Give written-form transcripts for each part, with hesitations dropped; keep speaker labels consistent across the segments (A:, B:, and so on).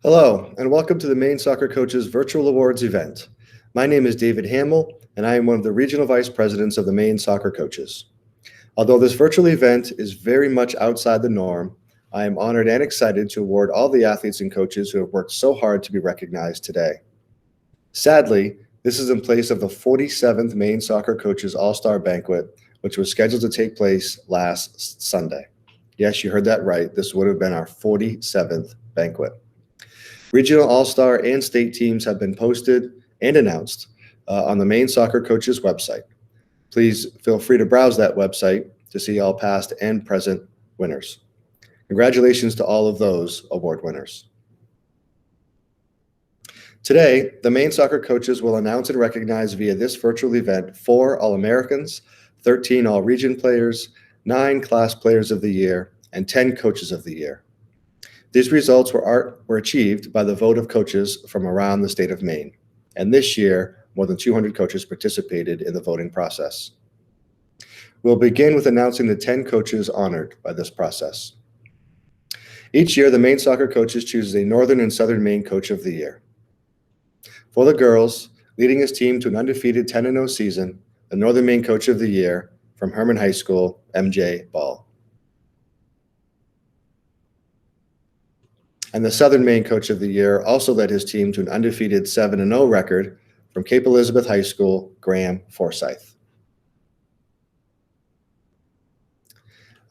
A: Hello, and welcome to the Maine Soccer Coaches Virtual Awards event. My name is David Hamill, and I am one of the Regional Vice Presidents of the Maine Soccer Coaches. Although this virtual event is very much outside the norm, I am honored and excited to award all the athletes and coaches who have worked so hard to be recognized today. Sadly, this is in place of the 47th Maine Soccer Coaches All-Star Banquet, which was scheduled to take place last Sunday. Yes, you heard that right. This would have been our 47th banquet. Regional All-Star and state teams have been posted and announced on the Maine Soccer Coaches website. Please feel free to browse that website to see all past and present winners. Congratulations to all of those award winners. Today, the Maine Soccer Coaches will announce and recognize via this virtual event 4 All-Americans, 13 All-Region players, 9 Class Players of the Year, and 10 Coaches of the Year. These results were achieved by the vote of coaches from around the state of Maine, and this year, more than 200 coaches participated in the voting process. We'll begin with announcing the 10 coaches honored by this process. Each year, the Maine Soccer Coaches chooses a Northern and Southern Maine Coach of the Year. For the girls, leading his team to an undefeated 10-0 season, the Northern Maine Coach of the Year from Herman High School, MJ Ball. And the Southern Maine Coach of the Year also led his team to an undefeated 7-0 record from Cape Elizabeth High School, Graham Forsyth.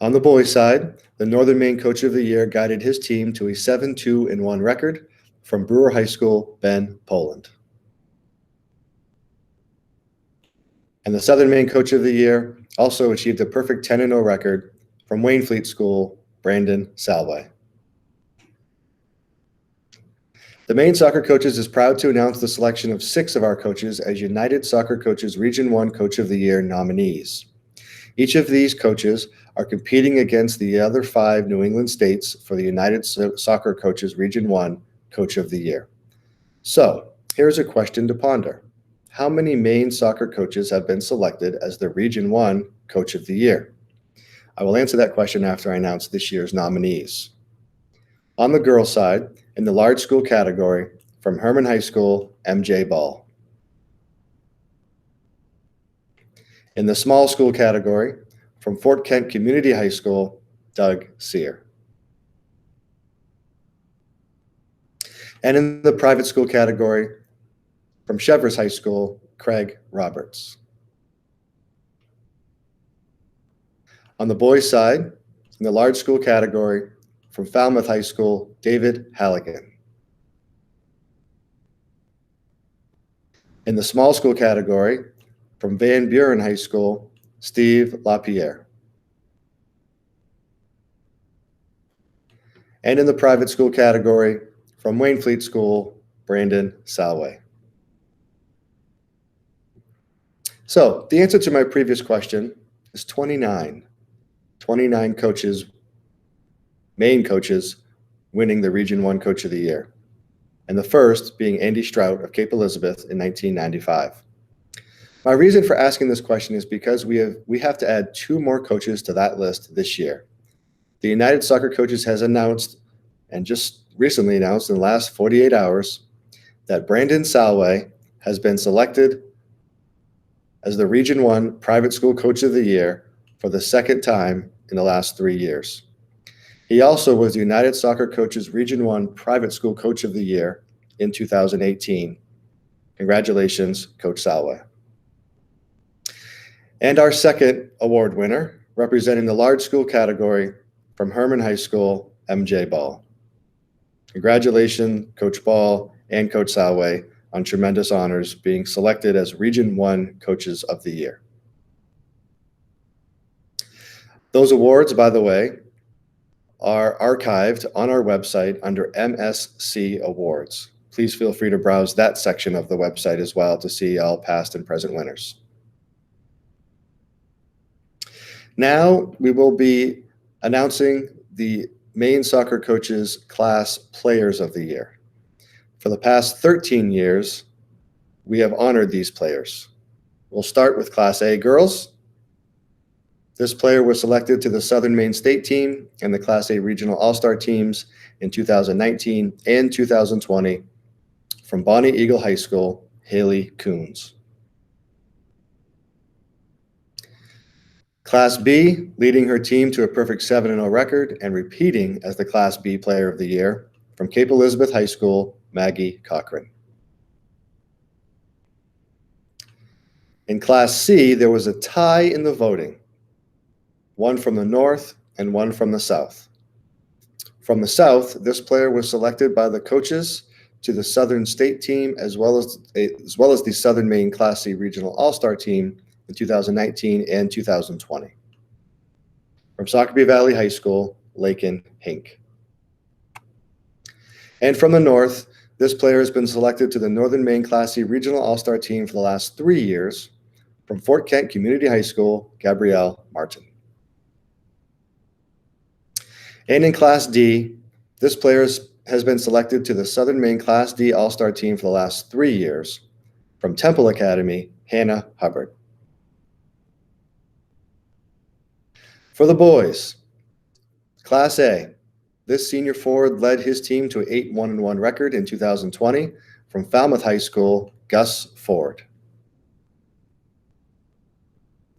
A: On the boys' side, the Northern Maine Coach of the Year guided his team to a 7-2-1 record from Brewer High School, Ben Poland. And the Southern Maine Coach of the Year also achieved a perfect 10-0 record from Waynfleet School, Brandon Salway. The Maine Soccer Coaches is proud to announce the selection of 6 of our coaches as United Soccer Coaches Region 1 Coach of the Year nominees. Each of these coaches are competing against the other 5 New England states for the United Soccer Coaches Region 1 Coach of the Year. So, here's a question to ponder. How many Maine soccer coaches have been selected as the Region 1 Coach of the Year? I will answer that question after I announce this year's nominees. On the girls' side, in the large school category, from Herman High School, MJ Ball. In the small school category, from Fort Kent Community High School, Doug Sear. And in the private school category, from Chevres High School, Craig Roberts. On the boys' side, in the large school category, from Falmouth High School, David Halligan. In the small school category, from Van Buren High School, Steve LaPierre. And in the private school category, from Waynfleet School, Brandon Salway. So the answer to my previous question is 29. 29 coaches, Maine coaches, winning the Region 1 Coach of the Year. And the first being Andy Strout of Cape Elizabeth in 1995. My reason for asking this question is because we have to add 2 more coaches to that list this year. The United Soccer Coaches has announced, and just recently announced in the last 48 hours, that Brandon Salway has been selected as the Region 1 Private School Coach of the Year for the second time in the last 3 years. He also was the United Soccer Coaches Region 1 Private School Coach of the Year in 2018. Congratulations, Coach Salway. And our second award winner, representing the large school category from Herman High School, MJ Ball. Congratulations, Coach Ball and Coach Salway, on tremendous honors being selected as Region 1 Coaches of the Year. Those awards, by the way, are archived on our website under MSC Awards. Please feel free to browse that section of the website as well to see all past and present winners. Now we will be announcing the Maine Soccer Coaches Class Players of the Year. For the past 13 years, we have honored these players. We'll start with Class A girls. This player was selected to the Southern Maine State Team and the Class A Regional All-Star Teams in 2019 and 2020 from Bonnie Eagle High School, Haley Coons. Class B, leading her team to a perfect 7-0 record and repeating as the Class B Player of the Year, from Cape Elizabeth High School, Maggie Cochran. In Class C, there was a tie in the voting, one from the North and one from the South. From the South, this player was selected by the coaches to the Southern State Team as well as the Southern Maine Class C Regional All-Star Team in 2019 and 2020. From Sockopee Valley High School, Lakin Hink. And from the North, this player has been selected to the Northern Maine Class C Regional All-Star Team for the last 3 years from Fort Kent Community High School, Gabrielle Martin. And in Class D, this player has been selected to the Southern Maine Class D All-Star Team for the last 3 years from Temple Academy, Hannah Hubbard. For the boys, Class A, this senior forward led his team to an 8-1-1 record in 2020 from Falmouth High School, Gus Ford.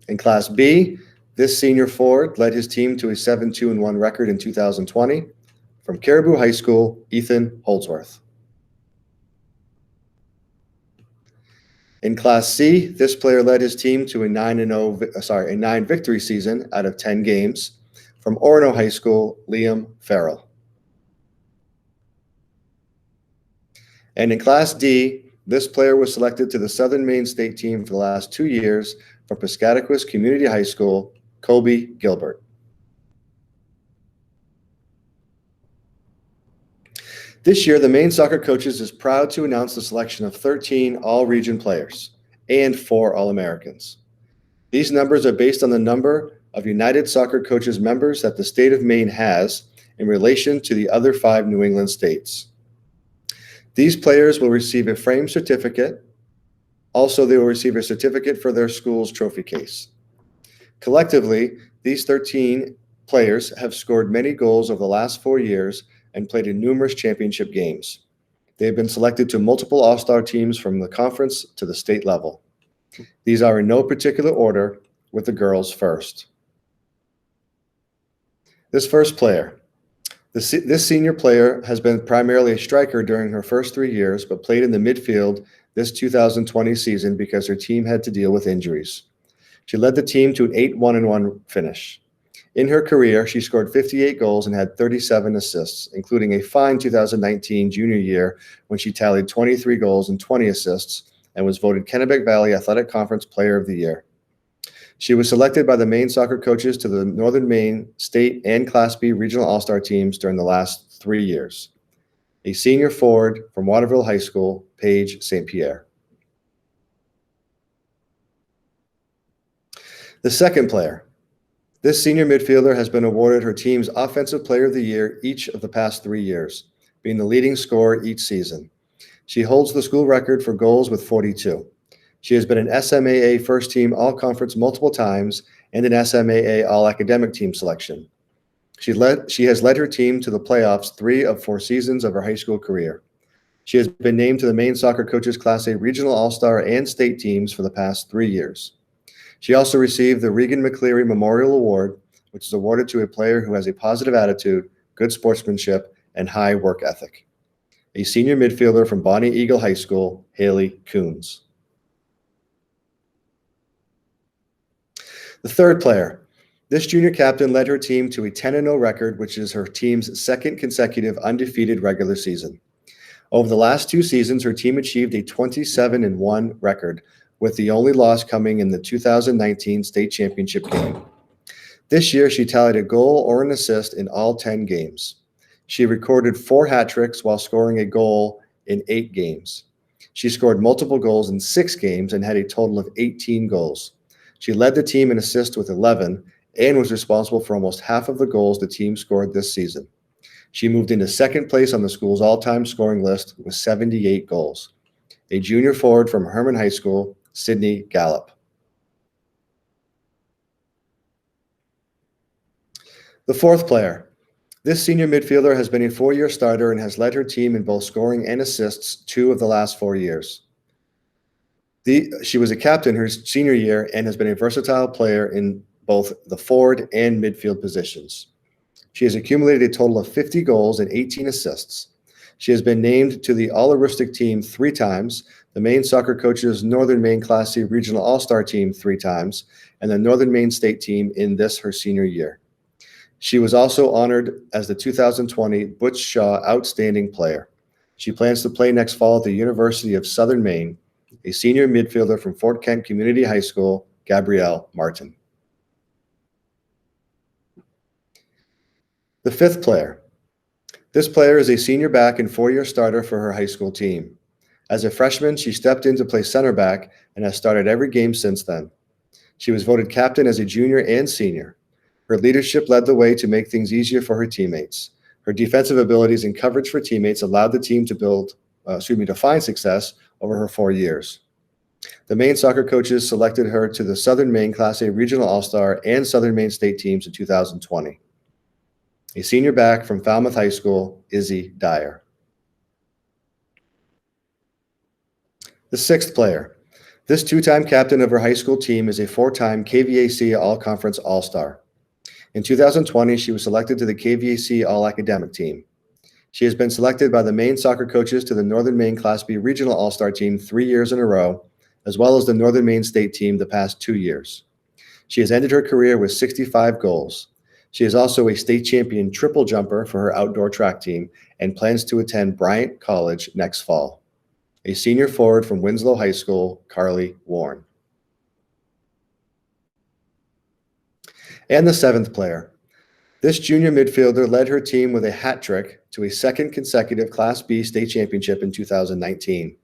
A: In Class B, this senior forward led his team to a 7-2-1 record in 2020 from Caribou High School, Ethan Holdsworth. In Class C, this player led his team to a 9 victory season out of 10 games from Orono High School, Liam Farrell. And in Class D, this player was selected to the Southern Maine State Team for the last 2 years from Piscataquis Community High School, Kobe Gilbert. This year, the Maine Soccer Coaches is proud to announce the selection of 13 all-region players and 4 All-Americans. These numbers are based on the number of United Soccer Coaches members that the state of Maine has in relation to the other 5 New England states. These players will receive a framed certificate. Also, they will receive a certificate for their school's trophy case. Collectively, these 13 players have scored many goals over the last 4 years and played in numerous championship games. They have been selected to multiple All-Star teams from the conference to the state level. These are in no particular order, with the girls first. This first player. This senior player has been primarily a striker during her first 3 years, but played in the midfield this 2020 season because her team had to deal with injuries. She led the team to an 8-1-1 finish. In her career, she scored 58 goals and had 37 assists, including a fine 2019 junior year when she tallied 23 goals and 20 assists and was voted Kennebec Valley Athletic Conference Player of the Year. She was selected by the Maine Soccer Coaches to the Northern Maine State and Class B Regional All-Star teams during the last 3 years. A senior forward from Waterville High School, Paige St. Pierre. The second player. This senior midfielder has been awarded her team's Offensive Player of the Year each of the past 3 years, being the leading scorer each season. She holds the school record for goals with 42. She has been an SMAA First Team All-Conference multiple times and an SMAA All-Academic Team selection. She has led her team to the playoffs 3 of 4 seasons of her high school career. She has been named to the Maine Soccer Coaches Class A Regional All-Star and State teams for the past 3 years. She also received the Regan McCleary Memorial Award, which is awarded to a player who has a positive attitude, good sportsmanship, and high work ethic. A senior midfielder from Bonnie Eagle High School, Haley Coons. The third player. This junior captain led her team to a 10-0 record, which is her team's second consecutive undefeated regular season. Over the last 2 seasons, her team achieved a 27-1 record, with the only loss coming in the 2019 state championship game. This year, she tallied a goal or an assist in all 10 games. She recorded 4 hat tricks while scoring a goal in 8 games. She scored multiple goals in 6 games and had a total of 18 goals. She led the team in assists with 11 and was responsible for almost half of the goals the team scored this season. She moved into second place on the school's all-time scoring list with 78 goals. A junior forward from Herman High School, Sydney Gallup. The fourth player. This senior midfielder has been a 4-year starter and has led her team in both scoring and assists 2 of the last 4 years. She was a captain her senior year and has been a versatile player in both the forward and midfield positions. She has accumulated a total of 50 goals and 18 assists. She has been named to the All-Aristic team 3 times, the Maine Soccer Coaches Northern Maine Class C Regional All-Star team 3 times, and the Northern Maine State team in this her senior year. She was also honored as the 2020 Butch Shaw Outstanding Player. She plans to play next fall at the University of Southern Maine, a senior midfielder from Fort Kent Community High School, Gabrielle Martin. The fifth player. This player is a senior back and 4-year starter for her high school team. As a freshman, she stepped in to play center back and has started every game since then. She was voted captain as a junior and senior. Her leadership led the way to make things easier for her teammates. Her defensive abilities and coverage for teammates allowed the team to find success over her 4 years. The Maine Soccer Coaches selected her to the Southern Maine Class A Regional All-Star and Southern Maine State teams in 2020. A senior back from Falmouth High School, Izzy Dyer. The sixth player. This 2-time captain of her high school team is a 4-time KVAC All-Conference All-Star. In 2020, she was selected to the KVAC All-Academic team. She has been selected by the Maine Soccer Coaches to the Northern Maine Class B Regional All-Star team 3 years in a row, as well as the Northern Maine State team the past 2 years. She has ended her career with 65 goals. She is also a state champion triple jumper for her outdoor track team and plans to attend Bryant College next fall. A senior forward from Winslow High School, Carly Warren. And the seventh player. This junior midfielder led her team with a hat trick to a second consecutive Class B state championship in 2019.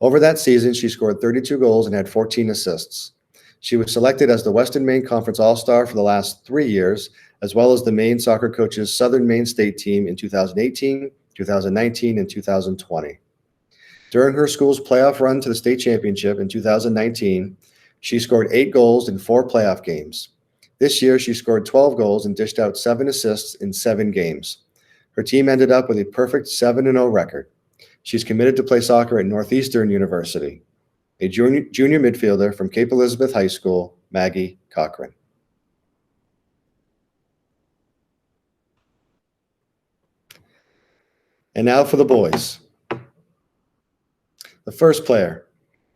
A: Over that season, she scored 32 goals and had 14 assists. She was selected as the Western Maine Conference All-Star for the last 3 years, as well as the Maine Soccer Coaches Southern Maine State team in 2018, 2019, and 2020. During her school's playoff run to the state championship in 2019, she scored 8 goals in 4 playoff games. This year, she scored 12 goals and dished out 7 assists in 7 games. Her team ended up with a perfect 7-0 record. She's committed to play soccer at Northeastern University. A junior midfielder from Cape Elizabeth High School, Maggie Cochran. And now for the boys. The first player.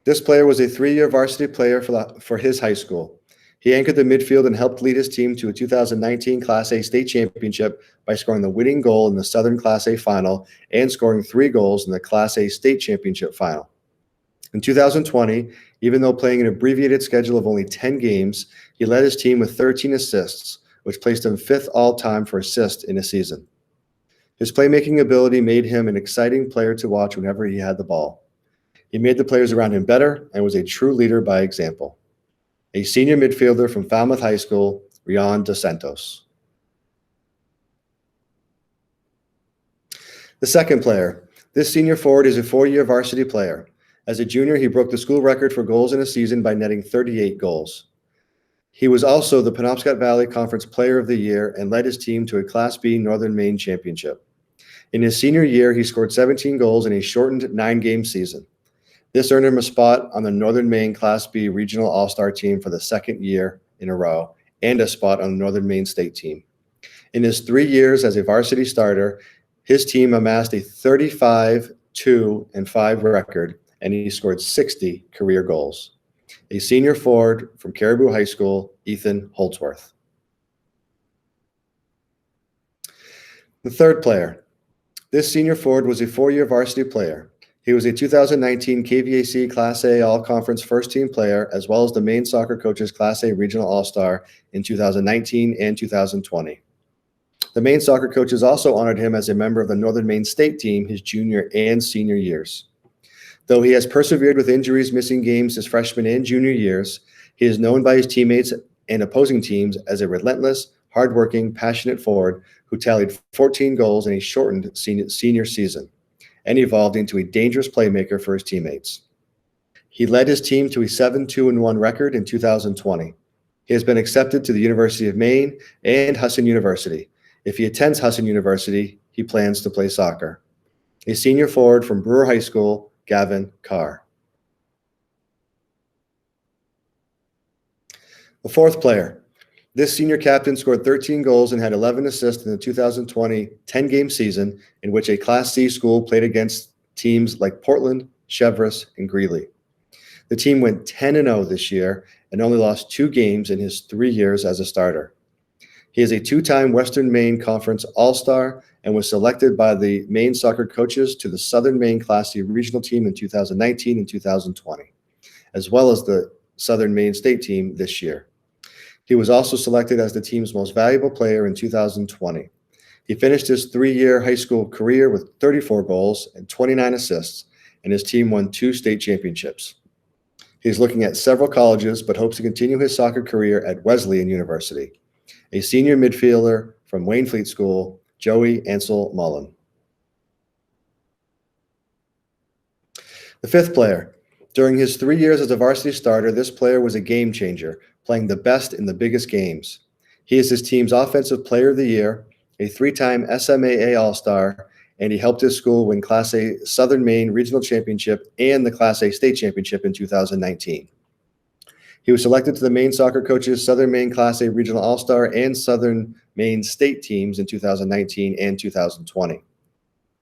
A: This player was a 3-year varsity player for his high school. He anchored the midfield and helped lead his team to a 2019 Class A state championship by scoring the winning goal in the Southern Class A final and scoring 3 goals in the Class A state championship final. In 2020, even though playing an abbreviated schedule of only 10 games, he led his team with 13 assists, which placed him 5th all-time for assists in a season. His playmaking ability made him an exciting player to watch whenever he had the ball. He made the players around him better and was a true leader by example. A senior midfielder from Falmouth High School, Rion Dos Santos. The second player. This senior forward is a 4-year varsity player. As a junior, he broke the school record for goals in a season by netting 38 goals. He was also the Penobscot Valley Conference Player of the Year and led his team to a Class B Northern Maine championship. In his senior year, he scored 17 goals in a shortened 9-game season. This earned him a spot on the Northern Maine Class B Regional All-Star team for the 2nd year in a row and a spot on the Northern Maine State team. In his 3 years as a varsity starter, his team amassed a 35-2-5 record, and he scored 60 career goals. A senior forward from Caribou High School, Ethan Holdsworth. The third player. This senior forward was a 4-year varsity player. He was a 2019 KVAC Class A All-Conference first-team player, as well as the Maine Soccer Coaches Class A Regional All-Star in 2019 and 2020. The Maine Soccer Coaches also honored him as a member of the Northern Maine State team his junior and senior years. Though he has persevered with injuries, missing games his freshman and junior years, he is known by his teammates and opposing teams as a relentless, hardworking, passionate forward who tallied 14 goals in a shortened senior season and evolved into a dangerous playmaker for his teammates. He led his team to a 7-2-1 record in 2020. He has been accepted to the University of Maine and Husson University. If he attends Husson University, he plans to play soccer. A senior forward from Brewer High School, Gavin Carr. The fourth player. This senior captain scored 13 goals and had 11 assists in the 2020 10-game season in which a Class C school played against teams like Portland, Cheverus, and Greeley. The team went 10-0 this year and only lost 2 games in his 3 years as a starter. He is a 2-time Western Maine Conference All-Star and was selected by the Maine soccer coaches to the Southern Maine Class C regional team in 2019 and 2020, as well as the Southern Maine state team this year. He was also selected as the team's most valuable player in 2020. He finished his 3-year high school career with 34 goals and 29 assists, and his team won 2 state championships. He's looking at several colleges, but hopes to continue his soccer career at Wesleyan University. A senior midfielder from Waynfleet School, Joey Ansel Mullen. The fifth player. During his 3 years as a varsity starter, this player was a game changer, playing the best in the biggest games. He is his team's Offensive Player of the Year, a 3-time SMAA All-Star, and he helped his school win Class A Southern Maine Regional Championship and the Class A State Championship in 2019. He was selected to the Maine soccer coaches Southern Maine Class A Regional All-Star and Southern Maine State teams in 2019 and 2020.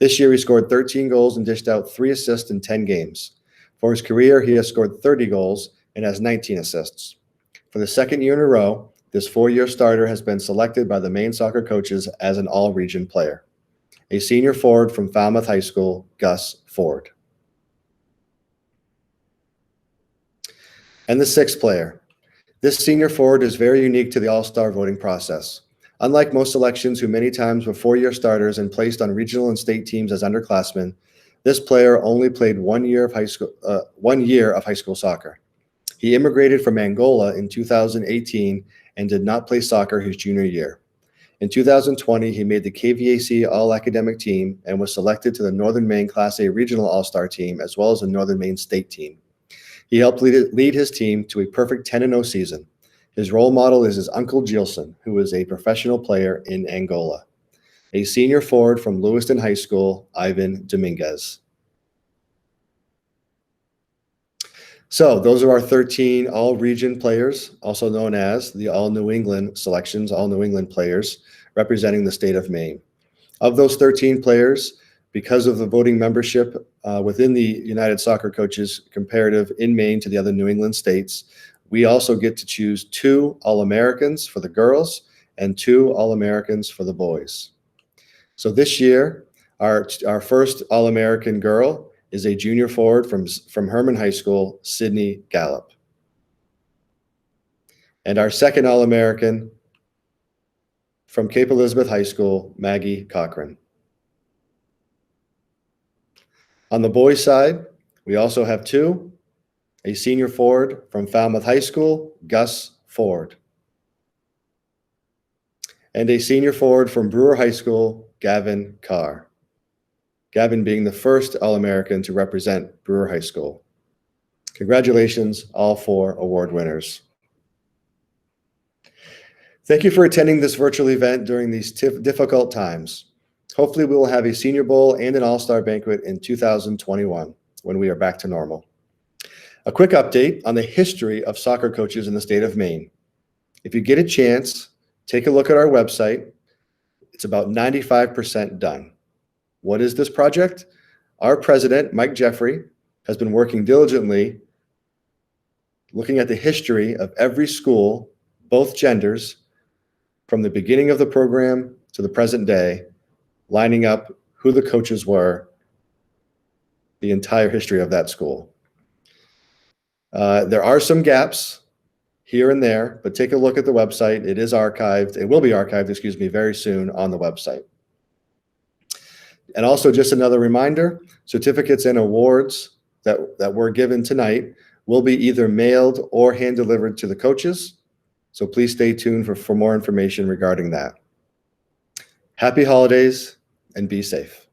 A: This year, he scored 13 goals and dished out 3 assists in 10 games. For his career, he has scored 30 goals and has 19 assists. For the second year in a row, this 4-year starter has been selected by the Maine soccer coaches as an all-region player. A senior forward from Falmouth High School, Gus Ford. And the sixth player. This senior forward is very unique to the All-Star voting process. Unlike most selections who many times were 4-year starters and placed on regional and state teams as underclassmen, this player only played 1 year of high school soccer. He immigrated from Angola in 2018 and did not play soccer his junior year. In 2020, he made the KVAC All-Academic team and was selected to the Northern Maine Class A Regional All-Star team as well as the Northern Maine State team. He helped lead his team to a perfect 10-0 season. His role model is his uncle Gilson, who is a professional player in Angola. A senior forward from Lewiston High School, Ivan Dominguez. So those are our 13 all-region players, also known as the All-New England selections, All-New England players, representing the state of Maine. Of those 13 players, because of the voting membership within the United Soccer Coaches comparative in Maine to the other New England states, we also get to choose 2 All-Americans for the girls and 2 All-Americans for the boys. So this year, our first All-American girl is a junior forward from Herman High School, Sydney Gallup. And our second All-American from Cape Elizabeth High School, Maggie Cochran. On the boys' side, we also have 2, a senior forward from Falmouth High School, Gus Ford, and a senior forward from Brewer High School, Gavin Carr. Gavin being the first All-American to represent Brewer High School. Congratulations, all 4 award winners. Thank you for attending this virtual event during these difficult times. Hopefully we will have a Senior Bowl and an All-Star Banquet in 2021 when we are back to normal. A quick update on the history of soccer coaches in the state of Maine. If you get a chance, take a look at our website. It's about 95% done. What is this project? Our president, Mike Jeffrey, has been working diligently looking at the history of every school, both genders, from the beginning of the program to the present day, lining up who the coaches were, the entire history of that school. There are some gaps here and there, but take a look at the website. It is archived. It will be archived, very soon on the website. And also just another reminder, certificates and awards that were given tonight will be either mailed or hand delivered to the coaches. So please stay tuned for more information regarding that. Happy holidays and be safe.